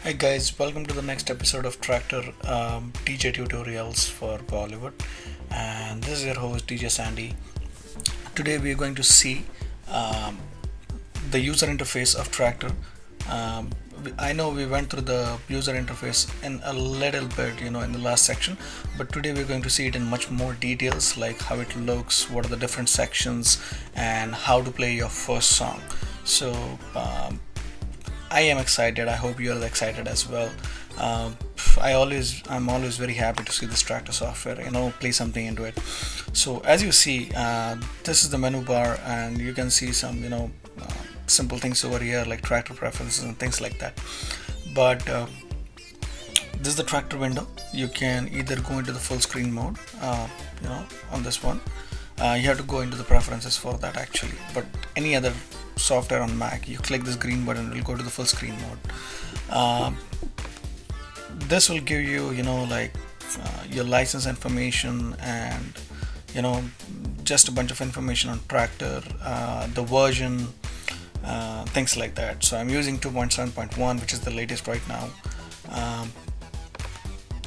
Hi guys, welcome to the next episode of Tractor DJ tutorials for Bollywood, and this is your host DJ Sandy. Today we are going to see um, the user interface of Tractor. I know we went through the user interface in a little bit, in the last section, but today we're going to see it in much more details, like how it looks, what are the different sections, and how to play your first song. So I am excited. I hope you are excited as well. Um, I'm always very happy to see this tractor software. Play something into it. So as you see, this is the menu bar, and you can see some simple things over here like tractor preferences and things like that. But this is the tractor window. You can either go into the full screen mode, on this one. You have to go into the preferences for that actually, but any other software on Mac, you click this green button, it will go to the full screen mode. This will give you your license information and just a bunch of information on tractor, the version, things like that. So I'm using 2.7.1, which is the latest right now.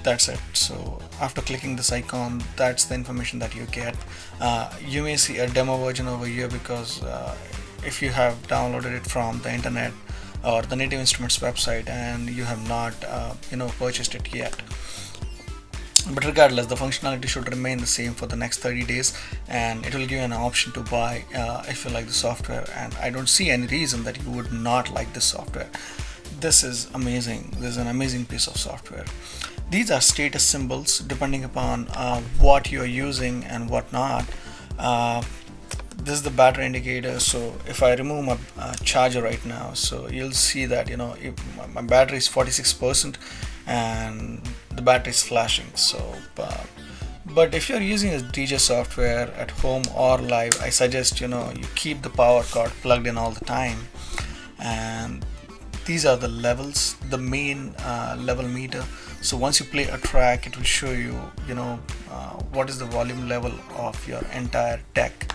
That's it. So after clicking this icon, that's the information that you get. You may see a demo version over here because if you have downloaded it from the internet or the Native Instruments website and you have not purchased it yet. But regardless, the functionality should remain the same for the next 30 days, and it will give you an option to buy if you like the software, and I don't see any reason that you would not like this software. This is amazing. This is an amazing piece of software. These are status symbols depending upon what you're using and what not. This is the battery indicator. So if I remove my charger right now, so you'll see that if my battery is 46% and the battery is flashing. So but if you're using a DJ software at home or live, I suggest you keep the power cord plugged in all the time. And these are the levels, the main level meter. So once you play a track, it will show you what is the volume level of your entire deck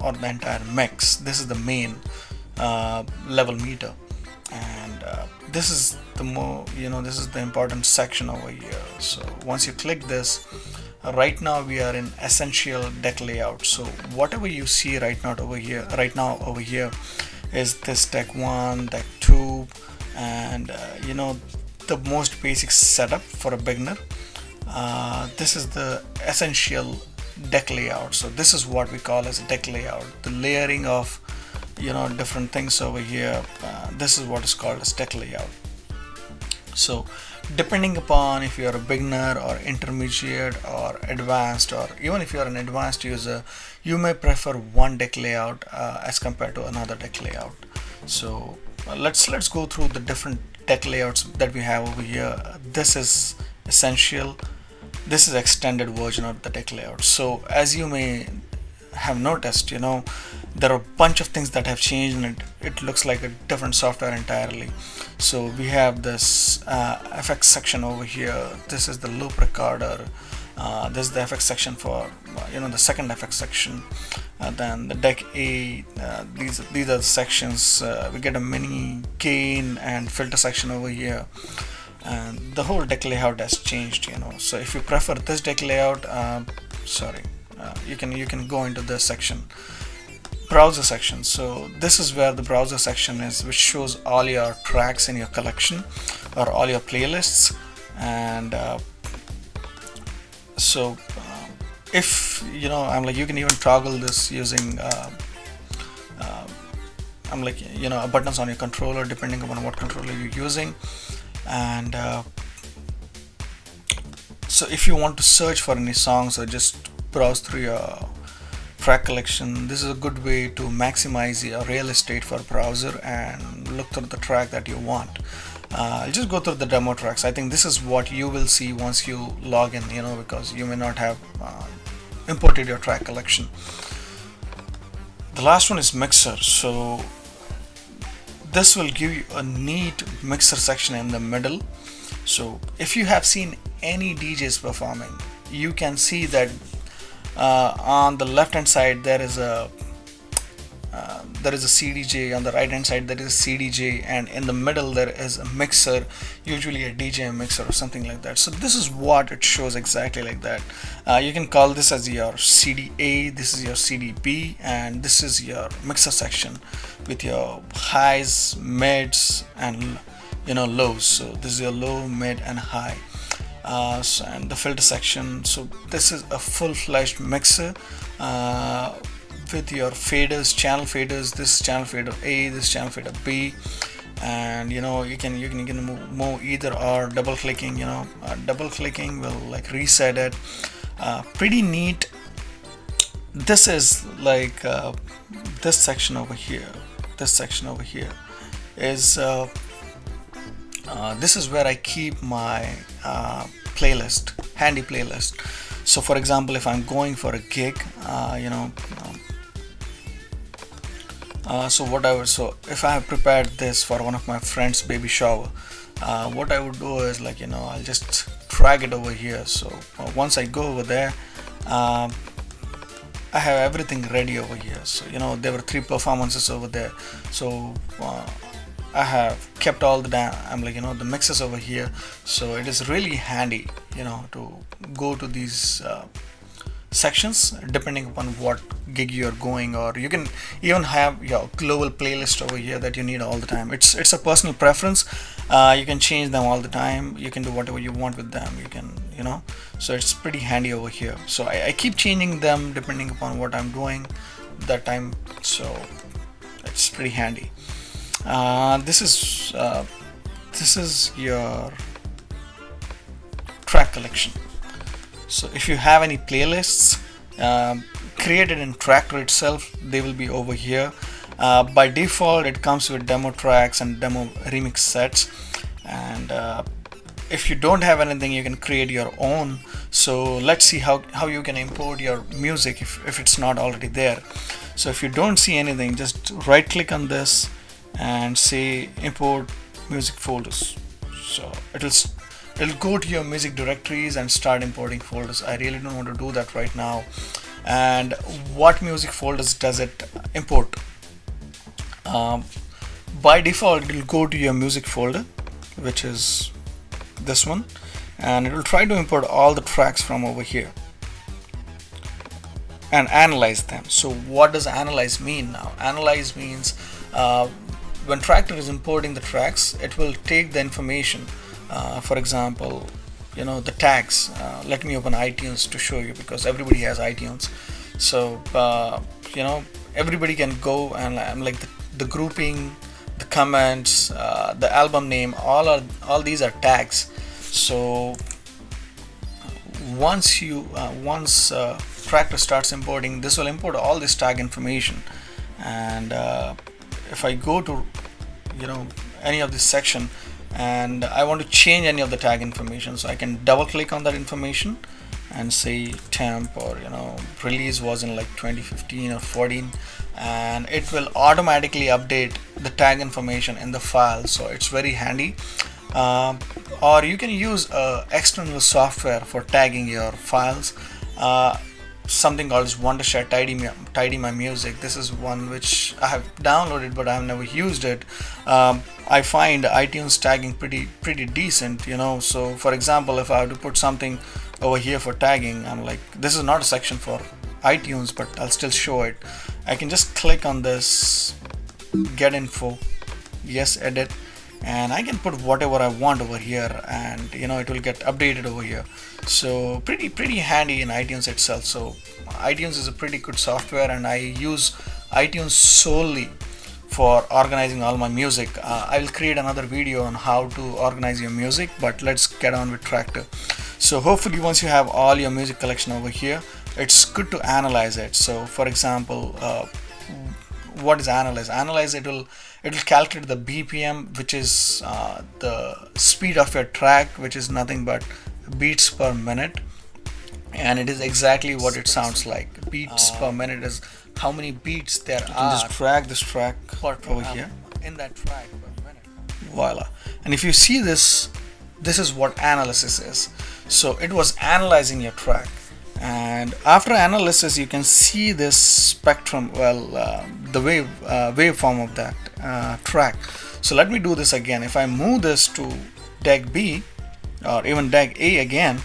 or the entire mix. This is the main level meter, and this is this is the important section over here. So once you click this, right now we are in essential deck layout. So whatever you see right now over here is this deck 1, deck 2, and the most basic setup for a beginner. This is the essential deck layout. So this is what we call as a deck layout, the layering of different things over here. This is what is called as deck layout. So depending upon if you're a beginner or intermediate or advanced, or even if you're an advanced user, you may prefer one deck layout as compared to another deck layout. So let's go through the different deck layouts that we have over here. This is essential. This is extended version of the deck layout. So as you may have noticed, there are a bunch of things that have changed, and it looks like a different software entirely. So we have this FX section over here. This is the loop recorder. This is the FX section for the second FX section. Then the deck A. These are the sections. We get a mini gain and filter section over here, and the whole deck layout has changed. So if you prefer this deck layout, you can go into this section, browser section. So this is where the browser section is, which shows all your tracks in your collection or all your playlists. And if you can even toggle this using buttons on your controller depending upon what controller you're using. And so if you want to search for any songs or just browse through your track collection, this is a good way to maximize your real estate for a browser and look through the track that you want. I'll just go through the demo tracks. I think this is what you will see once you log in, because you may not have imported your track collection. The last one is mixer. So this will give you a neat mixer section in the middle. So if you have seen any DJs performing, you can see that on the left hand side there is a there is a CDJ on the right hand side, there is a CDJ, and in the middle there is a mixer, usually a DJ mixer or something like that. So this is what it shows exactly like that. You can call this as your CDA, this is your CDB, and this is your mixer section with your highs, mids, and lows. So this is your low, mid, and high. And the filter section. So this is a full-fledged mixer with your faders, channel faders. This channel fader A, this channel fader B, and you can move either or. Double clicking, double clicking will like reset it. Pretty neat. This is like this section over here. This section over here is. This is where I keep my playlist, handy playlist. So for example, if I'm going for a gig, so if I have prepared this for one of my friends' baby shower, what I would do is I'll just drag it over here. So once I go over there, I have everything ready over here. So there were 3 performances over there. So I have kept all the the mixes over here, so it is really handy to go to these sections depending upon what gig you're going, or you can even have your global playlist over here that you need all the time. It's a personal preference. You can change them all the time, you can do whatever you want with them, you can so it's pretty handy over here. So I keep changing them depending upon what I'm doing that time, so it's pretty handy. This is your track collection. So if you have any playlists created in Traktor itself, they will be over here. By default it comes with demo tracks and demo remix sets, and if you don't have anything, you can create your own. So let's see how you can import your music if it's not already there. So if you don't see anything, just right click on this and say import music folders. So it'll go to your music directories and start importing folders. I really don't want to do that right now. And what music folders does it import? By default it will go to your music folder, which is this one, and it will try to import all the tracks from over here and analyze them. So what does analyze mean now? Analyze means when Traktor is importing the tracks, it will take the information, for example, the tags. Let me open iTunes to show you, because everybody has iTunes. So everybody can go and I'm like the grouping, the comments, the album name, all these are tags. So once Traktor starts importing, this will import all this tag information. And if I go to any of this section and I want to change any of the tag information, so I can double click on that information and say temp, or release was in like 2015 or 14, and it will automatically update the tag information in the file. So it's very handy. Or you can use external software for tagging your files, something called Wondershare Tidy My Music. This is one which I have downloaded but I have never used it. I find iTunes tagging pretty decent, so for example, if I have to put something over here for tagging, I'm like, this is not a section for iTunes, but I'll still show it. I can just click on this get info, yes, edit, and I can put whatever I want over here, and it will get updated over here. So pretty handy in iTunes itself. So iTunes is a pretty good software, and I use iTunes solely for organizing all my music. I will create another video on how to organize your music, but let's get on with Traktor. So hopefully once you have all your music collection over here, it's good to analyze it. So for example, what is analyze? Analyze, it will calculate the BPM, which is the speed of your track, which is nothing but beats per minute, and it is exactly what it sounds like. Beats per minute is how many beats there are. Just drag this track over here in that track per minute. Voila. And if you see this is what analysis is. So it was analyzing your track, And after analysis, you can see this spectrum, the waveform of that track. So let me do this again. If I move this to deck B or even deck A again,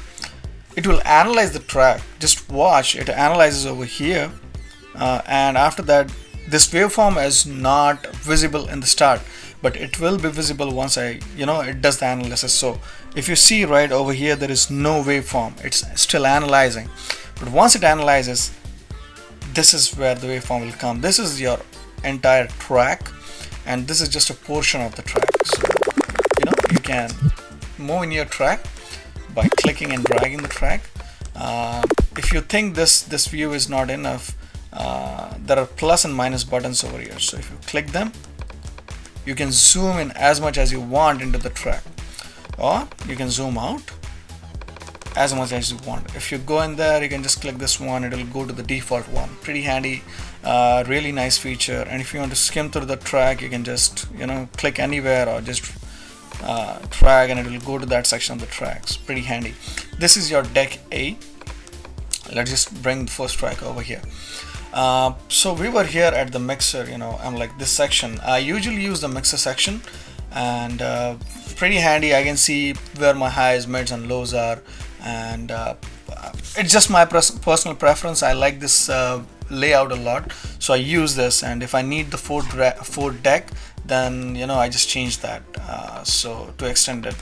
it will analyze the track. Just watch, it analyzes over here, and after that, this waveform is not visible in the start, but it will be visible once it does the analysis. So if you see right over here, there is no waveform, it's still analyzing. But once it analyzes, this is where the waveform will come. This is your entire track, and this is just a portion of the track. So you can move in your track by clicking and dragging the track. If you think this view is not enough, there are plus and minus buttons over here. So if you click them, you can zoom in as much as you want into the track, or you can zoom out as much as you want. If you go in there, you can just click this one, it will go to the default one. Pretty handy, really nice feature. And if you want to skim through the track, you can just click anywhere or just drag, and it will go to that section of the tracks. Pretty handy. This is your deck A. Let's just bring the first track over here. So we were here at the mixer, I'm like this section. I usually use the mixer section, and pretty handy. I can see where my highs, mids and lows are, and it's just my personal preference. I like this layout a lot, so I use this. And if I need the fourth deck, then I just change that, so to extend it,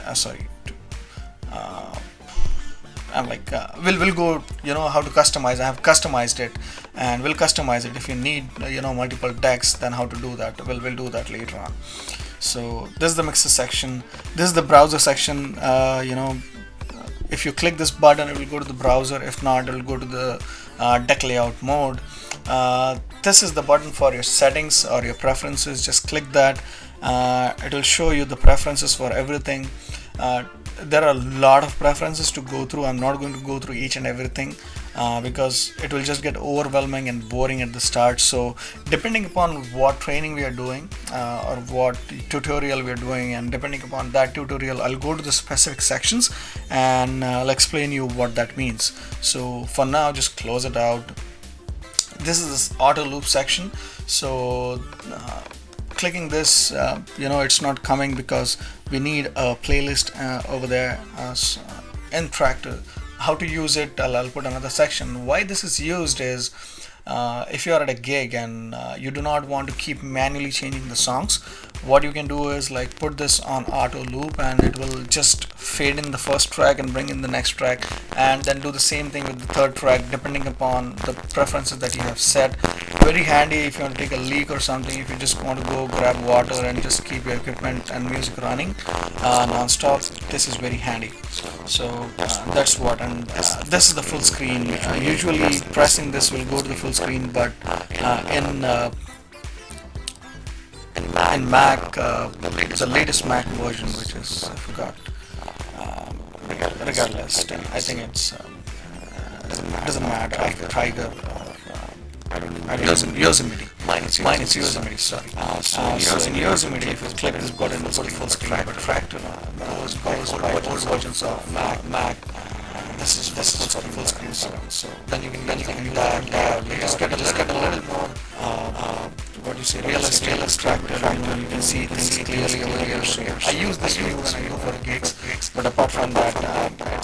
I'm like, we'll go, how to customize. I have customized it, and we'll customize it. If you need, multiple decks, then how to do that, we'll do that later on. So this is the mixer section. This is the browser section. If you click this button, it will go to the browser. If not, it will go to the deck layout mode. This is the button for your settings or your preferences. Just click that. It will show you the preferences for everything. There are a lot of preferences to go through. I'm not going to go through each and everything because it will just get overwhelming and boring at the start. So depending upon what training we are doing or what tutorial we are doing, and depending upon that tutorial, I'll go to the specific sections and I'll explain you what that means. So for now, just close it out. This is this auto loop section. So clicking this, it's not coming because we need a playlist over there in Traktor. How to use it, I'll put another section. Why this is used is if you are at a gig and you do not want to keep manually changing the songs, what you can do is like put this on auto loop, and it will just fade in the first track and bring in the next track, and then do the same thing with the third track depending upon the preferences that you have set. Very handy if you want to take a leak or something, if you just want to go grab water and just keep your equipment and music running non-stop. This is very handy. So that's what. And this is the full screen. Usually pressing this will go to the full screen, but in Mac, the latest Mac version, which is, I forgot, regardless, I think it's it doesn't matter, Tiger, Yosemite. Mine is Yosemite, sorry. So in Yosemite, if you click this button, it's full screen, but Traktor goes by old versions of Mac. This is full screen, so then you can just get a little more realistic Traktor. You can see things clearly over here. So I use this view when I go for gigs, but apart from that,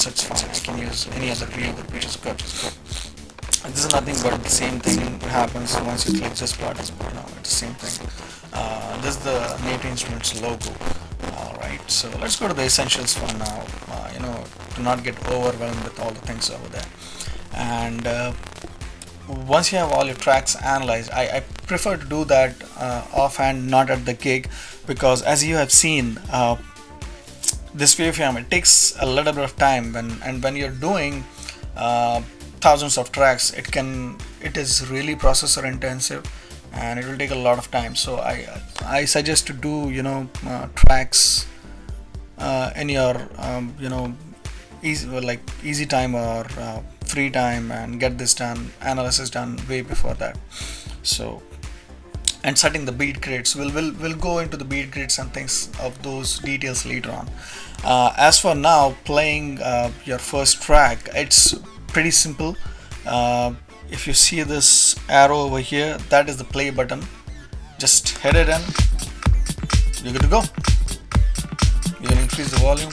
it's fine. I can use any other view, which is good. This is nothing but the same thing happens once you click this button. It's the same thing. This is the Native Instruments logo. Alright, so let's go to the essentials for now. To not get overwhelmed with all the things over there. And once you have all your tracks analyzed, I prefer to do that offhand, not at the gig, because as you have seen, this waveform, it takes a little bit of time, when you're doing thousands of tracks, it is really processor intensive, and it will take a lot of time. So I suggest to do tracks in your easy time or free time, and get this done, analysis done way before that. So, and setting the beat grids, we'll go into the beat grids and things of those details later on. As for now, playing your first track, it's pretty simple. If you see this arrow over here, that is the play button. Just hit it and you're good to go. You can increase the volume.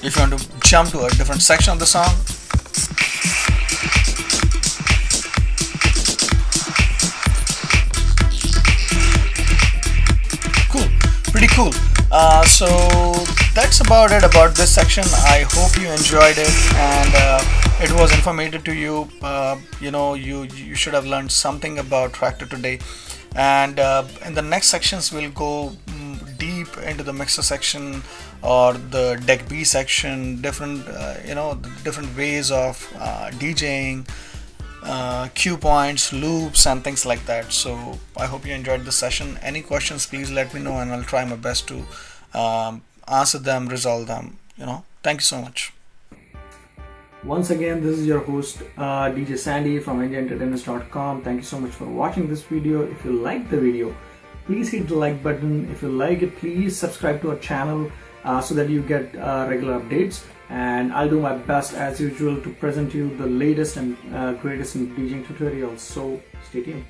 If you want to jump to a different section of the song, cool, pretty cool. So that's about it about this section. I hope you enjoyed it and it was informative to you. You should have learned something about tractor today. And in the next sections we'll go deep into the mixer section or the deck B section, different different ways of DJing, cue points, loops and things like that. So I hope you enjoyed this session. Any questions, please let me know and I'll try my best to answer them, resolve them. Thank you so much. Once again, this is your host DJ Sandy from IndiaEntertainers.com. Thank you so much for watching this video. If you like the video, please hit the like button. If you like it, please subscribe to our channel so that you get regular updates. And I'll do my best as usual to present you the latest and greatest in DJing tutorials. So stay tuned.